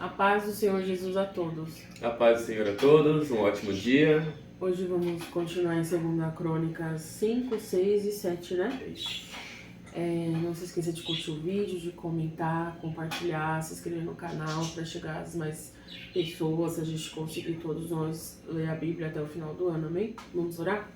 A paz do Senhor Jesus a todos. A paz do Senhor a todos, um ótimo dia. Hoje vamos continuar em 2 Crônicas 5, 6 e 7, né? Não se esqueça de curtir o vídeo, de comentar, compartilhar, se inscrever no canal para chegar às mais pessoas, a gente conseguir todos nós ler a Bíblia até o final do ano, amém? Vamos orar?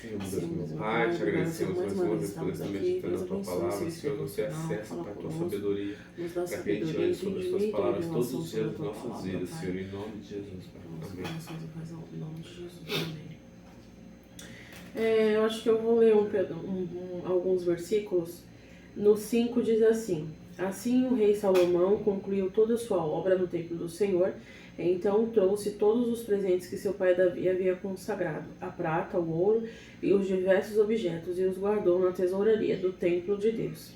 Senhor, Deus, meu Pai, te agradecemos mais uma vez por essa meditação na Tua Palavra. Senhor, nos dê acesso para a Tua sabedoria, para que a gente olhe sobre as Tuas palavras todos os dias das nossas vidas, Senhor, em nome de Jesus, Pai. Amém. Em nome de Jesus, amém. Eu acho que eu vou ler alguns versículos. No 5 diz assim: Assim o rei Salomão concluiu toda a sua obra no templo do Senhor. Então trouxe todos os presentes que seu pai Davi havia consagrado, a prata, o ouro e os diversos objetos, e os guardou na tesouraria do templo de Deus.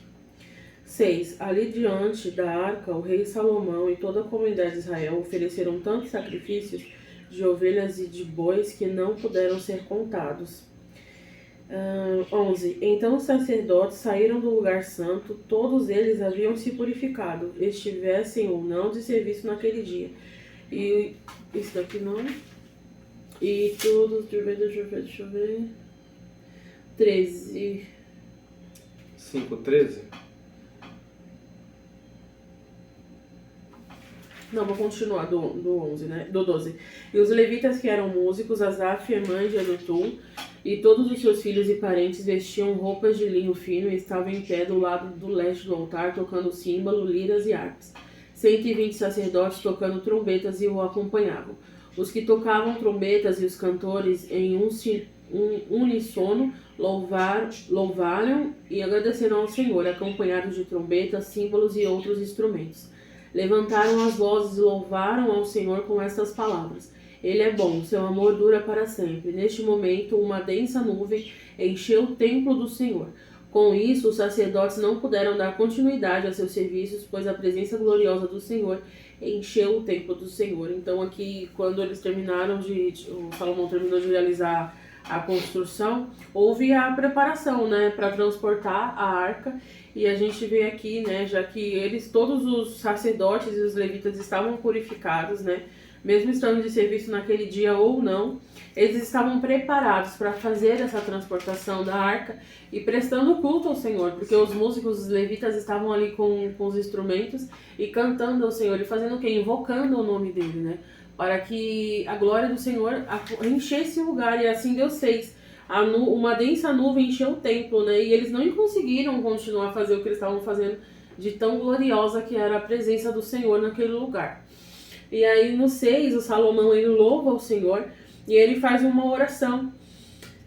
6. Ali diante da arca, o rei Salomão e toda a comunidade de Israel ofereceram tantos sacrifícios de ovelhas e de bois que não puderam ser contados. 11. Então os sacerdotes saíram do lugar santo, todos eles haviam se purificado, estivessem ou não de serviço naquele dia. E isso daqui não. E tudo. Deixa eu ver. 13. 5:13? Não, vou continuar do 11, né? Do 12. E os levitas que eram músicos, Asaf, Emã e Jedutum, e todos os seus filhos e parentes vestiam roupas de linho fino e estavam em pé do lado do leste do altar, tocando símbolo, liras e harpas. 120 sacerdotes tocando trombetas e o acompanhavam. Os que tocavam trombetas e os cantores em uníssono louvaram e agradeceram ao Senhor, acompanhados de trombetas, símbolos e outros instrumentos. Levantaram as vozes e louvaram ao Senhor com estas palavras: Ele é bom, seu amor dura para sempre. Neste momento, uma densa nuvem encheu o templo do Senhor. Com isso, os sacerdotes não puderam dar continuidade a seus serviços, pois a presença gloriosa do Senhor encheu o templo do Senhor. Então aqui, quando eles terminaram o Salomão terminou de realizar a construção, houve a preparação, né, para transportar a arca. E a gente vê aqui, né, já que todos os sacerdotes e os levitas estavam purificados, né, mesmo estando de serviço naquele dia ou não, eles estavam preparados para fazer essa transportação da arca e prestando culto ao Senhor, porque os músicos, os levitas estavam ali com os instrumentos e cantando ao Senhor e fazendo o quê? Invocando o nome dele, né? Para que a glória do Senhor enchesse o lugar, e assim Deus fez. Uma densa nuvem encheu o templo, né? E eles não conseguiram continuar a fazer o que eles estavam fazendo, de tão gloriosa que era a presença do Senhor naquele lugar. E aí no 6, o Salomão ele louva o Senhor e ele faz uma oração.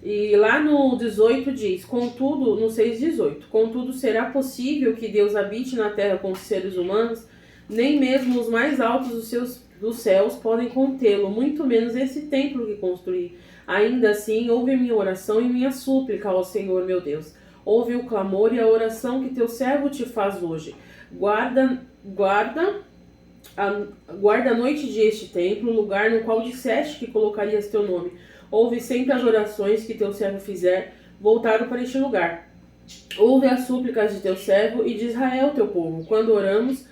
E lá no 18 diz: Contudo, no 6:18, contudo será possível que Deus habite na terra com os seres humanos? Nem mesmo os mais altos dos céus podem contê-lo, muito menos esse templo que construí. Ainda assim, ouve minha oração e minha súplica ao Senhor meu Deus. Ouve o clamor e a oração que teu servo te faz hoje. Guarda a noite deste templo, lugar no qual disseste que colocarias teu nome. Ouve sempre as orações que teu servo fizer, voltado para este lugar. Ouve as súplicas de teu servo e de Israel, teu povo, quando orarmos,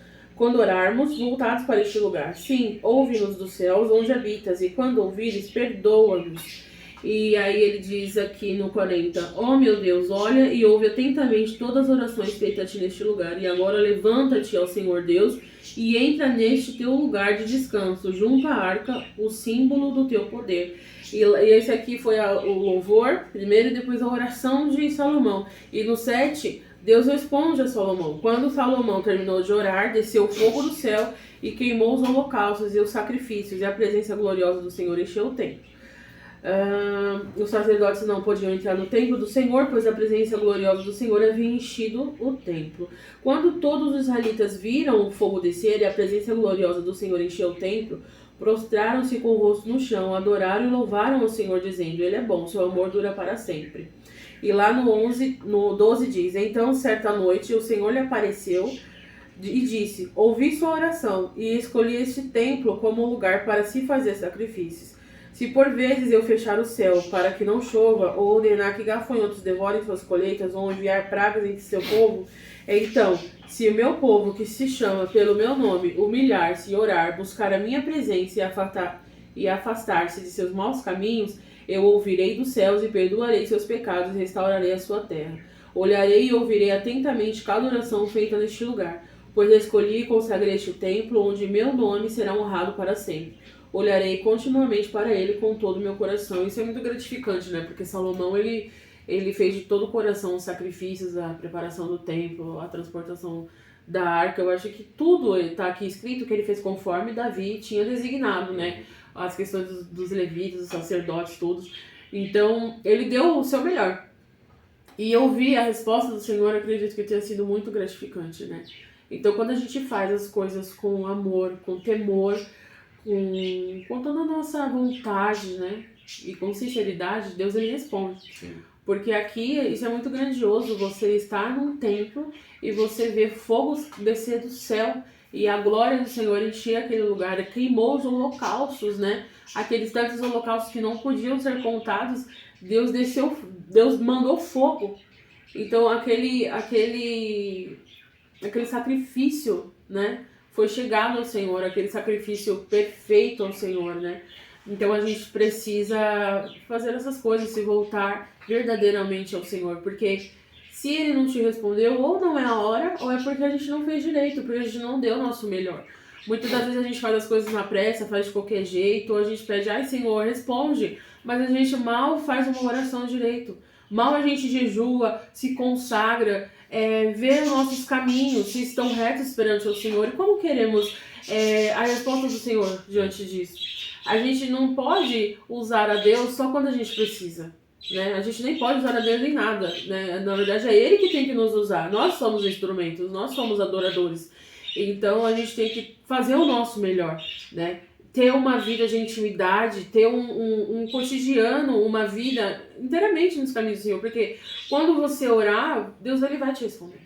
voltados para este lugar. Sim, ouve-nos dos céus, onde habitas, e quando ouvires, perdoa-nos. E aí ele diz aqui no 40, meu Deus, olha e ouve atentamente todas as orações feitas a ti neste lugar. E agora levanta-te ao Senhor Deus e entra neste teu lugar de descanso, junto à arca, o símbolo do teu poder. E esse aqui foi o louvor, primeiro, e depois a oração de Salomão. E no 7, Deus responde a Salomão. Quando Salomão terminou de orar, desceu o fogo do céu e queimou os holocaustos e os sacrifícios, e a presença gloriosa do Senhor encheu o templo. Os sacerdotes não podiam entrar no templo do Senhor, pois a presença gloriosa do Senhor havia enchido o templo. Quando todos os israelitas viram o fogo descer e a presença gloriosa do Senhor encheu o templo, prostraram-se com o rosto no chão, adoraram e louvaram ao Senhor, dizendo: Ele é bom, seu amor dura para sempre. E lá no 12 diz: Então, certa noite, o Senhor lhe apareceu e disse: Ouvi sua oração e escolhi este templo como lugar para se fazer sacrifícios. Se por vezes eu fechar o céu para que não chova, ou ordenar que gafanhotos devorem suas colheitas, ou enviar pragas entre seu povo, então Se o meu povo, que se chama pelo meu nome, humilhar-se e orar, buscar a minha presença e afastar-se de seus maus caminhos, eu ouvirei dos céus e perdoarei seus pecados e restaurarei a sua terra. Olharei e ouvirei atentamente cada oração feita neste lugar, pois escolhi e consagrei este templo, onde meu nome será honrado para sempre. Olharei continuamente para ele com todo o meu coração. Isso é muito gratificante, né? Porque Salomão, ele fez de todo o coração os sacrifícios, a preparação do templo, a transportação da arca. Eu acho que tudo está aqui escrito que ele fez conforme Davi tinha designado, né? As questões dos levitas, dos sacerdotes, todos. Então, ele deu o seu melhor. E eu vi a resposta do Senhor, acredito que tenha sido muito gratificante, né? Então, quando a gente faz as coisas com amor, com temor, com toda a nossa vontade, né? E com sinceridade, Deus, ele responde. Sim. Porque aqui, isso é muito grandioso, você estar num templo e você ver fogo descer do céu e a glória do Senhor encher aquele lugar, queimou os holocaustos, né? Aqueles tantos holocaustos que não podiam ser contados, Deus mandou fogo. Então aquele sacrifício, né? Foi chegado ao Senhor, aquele sacrifício perfeito ao Senhor, né? Então a gente precisa fazer essas coisas, se voltar verdadeiramente ao Senhor, porque se Ele não te respondeu, ou não é a hora, ou é porque a gente não fez direito, porque a gente não deu o nosso melhor. Muitas das vezes a gente faz as coisas na pressa, faz de qualquer jeito, ou a gente pede, ai Senhor, responde, mas a gente mal faz uma oração direito. Mal a gente jejua, se consagra, vê nossos caminhos, se estão retos perante o Senhor. E como queremos a resposta do Senhor diante disso? A gente não pode usar a Deus só quando a gente precisa, né? A gente nem pode usar a Deus em nada, né? Na verdade é Ele que tem que nos usar. Nós somos instrumentos, nós somos adoradores. Então a gente tem que fazer o nosso melhor, né? Ter uma vida de intimidade, ter um cotidiano, uma vida inteiramente nos caminhos do Senhor. Porque quando você orar, Deus, ele vai te responder,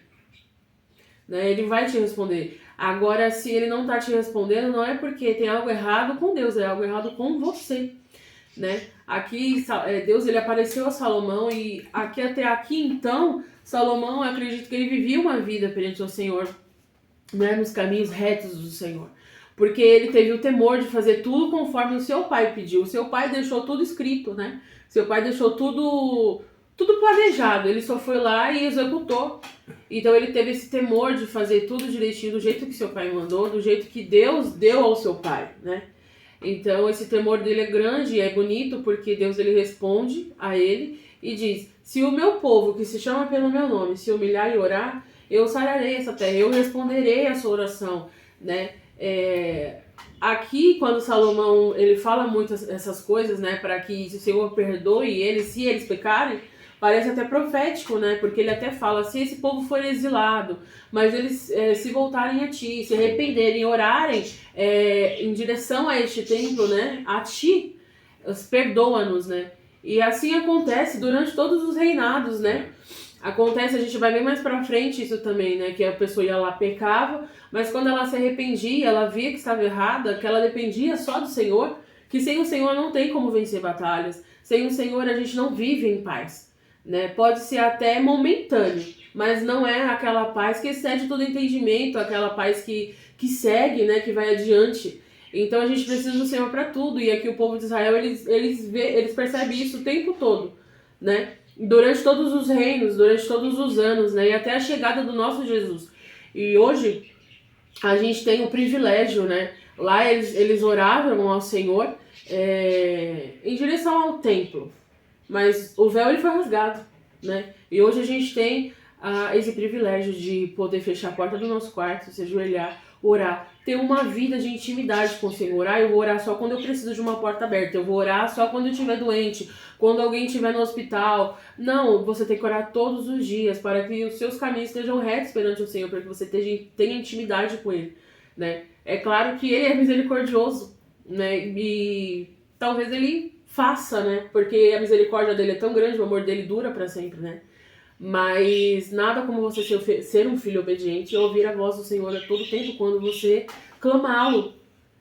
né? Ele vai te responder. Agora, se ele não está te respondendo, não é porque tem algo errado com Deus, é algo errado com você, né? Aqui, Deus, ele apareceu a Salomão e até aqui, então, Salomão, eu acredito que ele vivia uma vida perante o Senhor, né? Nos caminhos retos do Senhor. Porque ele teve o temor de fazer tudo conforme o seu pai pediu. O seu pai deixou tudo escrito, né? Seu pai deixou tudo planejado. Ele só foi lá e executou. Então ele teve esse temor de fazer tudo direitinho, do jeito que seu pai mandou, do jeito que Deus deu ao seu pai, né? Então esse temor dele é grande e é bonito, porque Deus, ele responde a ele e diz: se o meu povo, que se chama pelo meu nome, se humilhar e orar, eu sararei essa terra, eu responderei a sua oração, né? Aqui, quando Salomão, ele fala muito essas coisas, né, para que o Senhor perdoe eles, se eles pecarem, parece até profético, né, porque ele até fala, se esse povo for exilado, mas eles se voltarem a ti, se arrependerem, orarem em direção a este templo, né, a ti, perdoa-nos, né, e assim acontece durante todos os reinados, né. Acontece, a gente vai bem mais pra frente isso também, né? Que a pessoa ia lá, pecava, mas quando ela se arrependia, ela via que estava errada, que ela dependia só do Senhor, que sem o Senhor não tem como vencer batalhas. Sem o Senhor a gente não vive em paz, né? Pode ser até momentâneo, mas não é aquela paz que excede todo entendimento, aquela paz que segue, né? Que vai adiante. Então a gente precisa do Senhor para tudo, e aqui o povo de Israel, eles percebem isso o tempo todo, né? Durante todos os reinos, durante todos os anos, né? E até a chegada do nosso Jesus. E hoje a gente tem o privilégio, né? Lá eles oravam ao Senhor em direção ao templo. Mas o véu, ele foi rasgado, né? E hoje a gente tem esse privilégio de poder fechar a porta do nosso quarto, se ajoelhar, orar, ter uma vida de intimidade com o Senhor. Eu vou orar só quando eu preciso de uma porta aberta, eu vou orar só quando eu estiver doente, quando alguém estiver no hospital. Não, você tem que orar todos os dias para que os seus caminhos estejam retos perante o Senhor, para que você tenha intimidade com Ele, né? É claro que Ele é misericordioso, né? E talvez Ele faça, né? Porque a misericórdia dele é tão grande, o amor dele dura para sempre, né? Mas nada como você ser um filho obediente e ouvir a voz do Senhor a todo tempo quando você clamá-lo.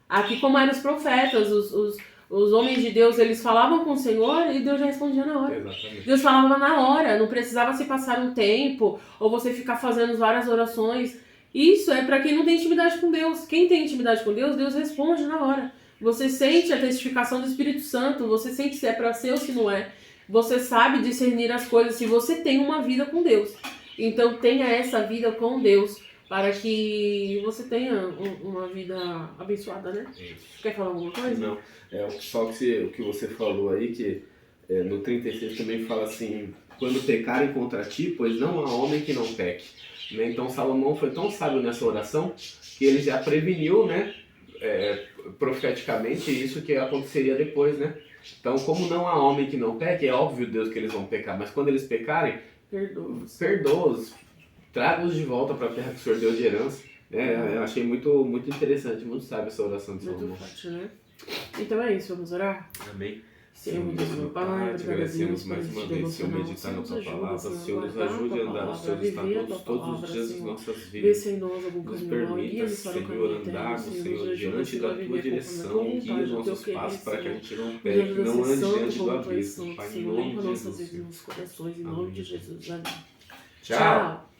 Aqui, como eram os profetas, os homens de Deus, eles falavam com o Senhor e Deus já respondia na hora. Exatamente. Deus falava na hora, não precisava se passar um tempo ou você ficar fazendo várias orações. Isso é para quem não tem intimidade com Deus. Quem tem intimidade com Deus, Deus responde na hora. Você sente a testificação do Espírito Santo, você sente se é para ser ou se não é. Você sabe discernir as coisas se você tem uma vida com Deus. Então tenha essa vida com Deus para que você tenha uma vida abençoada, né? Quer falar alguma coisa? Não, só que o que você falou aí, que no 36 também fala assim, quando pecarem contra ti, pois não há homem que não peque. Né? Então Salomão foi tão sábio nessa oração que ele já preveniu, né, profeticamente isso que aconteceria depois, né? Então, como não há homem que não peque, é óbvio, Deus, que eles vão pecar, mas quando eles pecarem, perdoa-os, traga-os de volta para a terra que o Senhor deu de herança. Eu achei muito, muito interessante, muito sábio essa oração de Salomão. Muito forte, né? Então é isso, vamos orar? Amém. Senhor Deus, meu Pai, te agradecemos mais uma vez, Senhor, meditar na Tua Palavra, Senhor, nos ajude a andar nos Teus estatutos todos os dias das nossas vidas. Nos permita, Senhor, andarmos, Senhor, diante da Tua direção, guia os nossos passos para que a gente não peque, não ande diante do abismo, Pai, em nome de Jesus. Em nome de Jesus, amém. Tchau.